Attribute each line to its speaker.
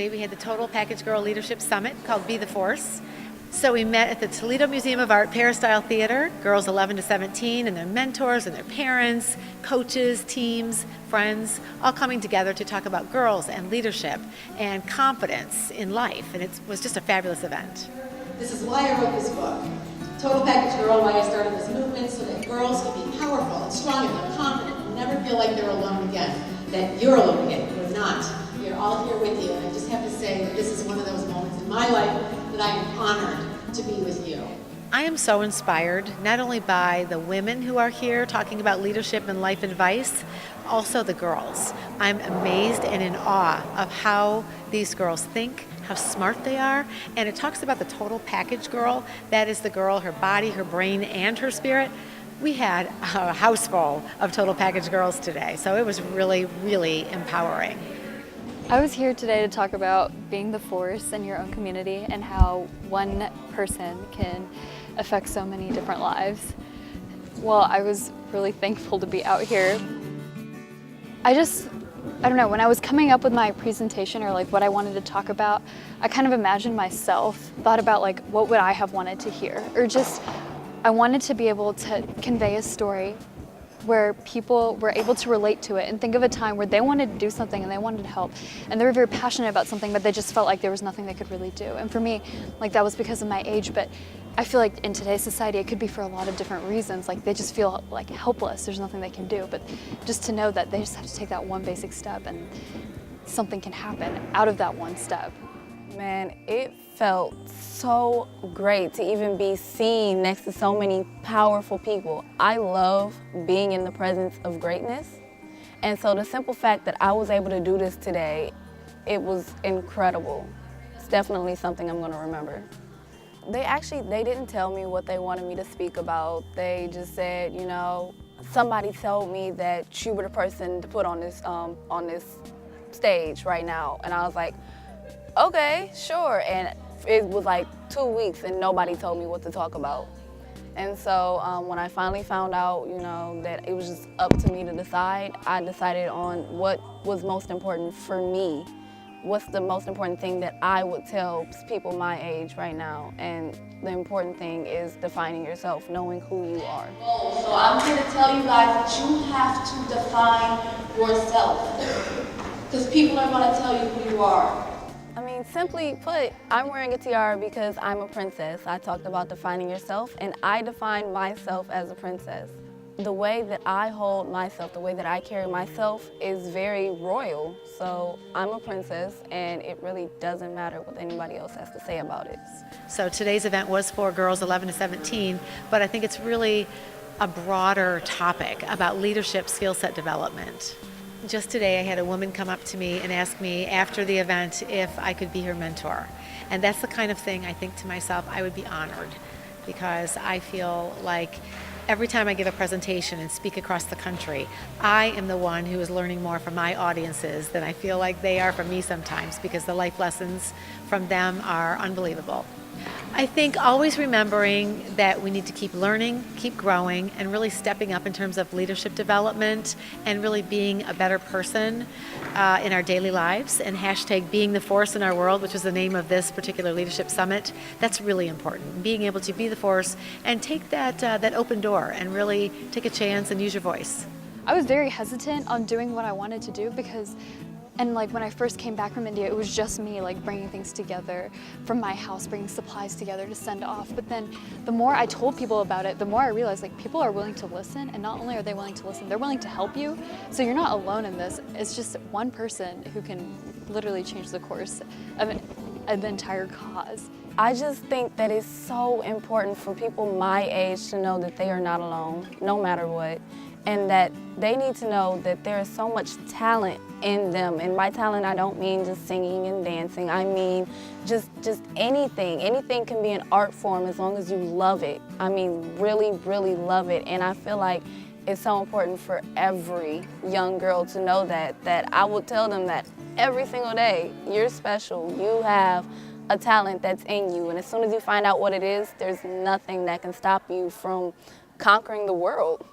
Speaker 1: Wednesday, we had the Total Package Girl Leadership Summit called Be the Force. So we met at the Toledo Museum of Art Peristyle Theater, girls 11 to 17 and their mentors and their parents, coaches, teams, friends, all coming together to talk about girls and leadership and confidence in life. And it was just a fabulous event.
Speaker 2: This is why I wrote this book, Total Package Girl, why I started this movement, so that girls can be powerful and strong and they're confident and never feel like they're alone again, that you're alone again. You're not. We're all here with you. And I just have to say that this is one of those moments in my life that I am honored to be with you.
Speaker 1: I am so inspired, not only by the women who are here talking about leadership and life advice, also the girls. I'm amazed and in awe of how these girls think, how smart they are, and it talks about the total package girl. That is the girl, her body, her brain, and her spirit. We had a house full of total package girls today, so it was really, really empowering.
Speaker 3: I was here today to talk about being the force in your own community and how one person can affect so many different lives. Well, I was really thankful to be out here. I don't know, when I was coming up with my presentation or like what I wanted to talk about, I kind of imagined myself, thought about like what would I have wanted to hear, or just I wanted to be able to convey a story where people were able to relate to it and think of a time where they wanted to do something and they wanted to help and they were very passionate about something, but they just felt like there was nothing they could really do. And for me, like that was because of my age, but I feel like in today's society it could be for a lot of different reasons. Like they just feel like helpless, there's nothing they can do, but just to know that they just have to take that one basic step and something can happen out of that one step.
Speaker 4: Man, it felt so great to even be seen next to so many powerful people. I love being in the presence of greatness. And so the simple fact that I was able to do this today, it was incredible. It's definitely something I'm going to remember. They didn't tell me what they wanted me to speak about. They just said, you know, somebody told me that you were the person to put on this stage right now. And I was like, okay, sure. And it was like 2 weeks and nobody told me what to talk about. And so when I finally found out, you know, that it was just up to me to decide, I decided on what was most important for me. What's the most important thing that I would tell people my age right now? And the important thing is defining yourself, knowing who you are.
Speaker 2: So I'm here to tell you guys that you have to define yourself, because people are going to tell you who you are.
Speaker 4: I mean, simply put, I'm wearing a tiara because I'm a princess. I talked about defining yourself, and I define myself as a princess. The way that I hold myself, the way that I carry myself is very royal. So I'm a princess, and it really doesn't matter what anybody else has to say about it.
Speaker 1: So today's event was for girls 11 to 17, but I think it's really a broader topic about leadership skill set development. Just today I had a woman come up to me and ask me after the event if I could be her mentor. And that's the kind of thing I think to myself I would be honored, because I feel like every time I give a presentation and speak across the country, I am the one who is learning more from my audiences than I feel like they are from me sometimes, because the life lessons from them are unbelievable. I think always remembering that we need to keep learning, keep growing, and really stepping up in terms of leadership development and really being a better person in our daily lives. And hashtag being the force in our world, which is the name of this particular leadership summit, that's really important. Being able to be the force and take that open door and really take a chance and use your voice.
Speaker 3: I was very hesitant on doing what I wanted to do because like when I first came back from India, it was just me like bringing things together from my house, bringing supplies together to send off. But then the more I told people about it, the more I realized like people are willing to listen, and not only are they willing to listen, they're willing to help you. So you're not alone in this. It's just one person who can literally change the course of an entire cause.
Speaker 4: I just think that it's so important for people my age to know that they are not alone, no matter what. And that they need to know that there is so much talent in them. And by talent, I don't mean just singing and dancing. I mean just anything. Anything can be an art form as long as you love it. I mean, really, really love it. And I feel like it's so important for every young girl to know that I will tell them that every single day, you're special. You have a talent that's in you. And as soon as you find out what it is, there's nothing that can stop you from conquering the world.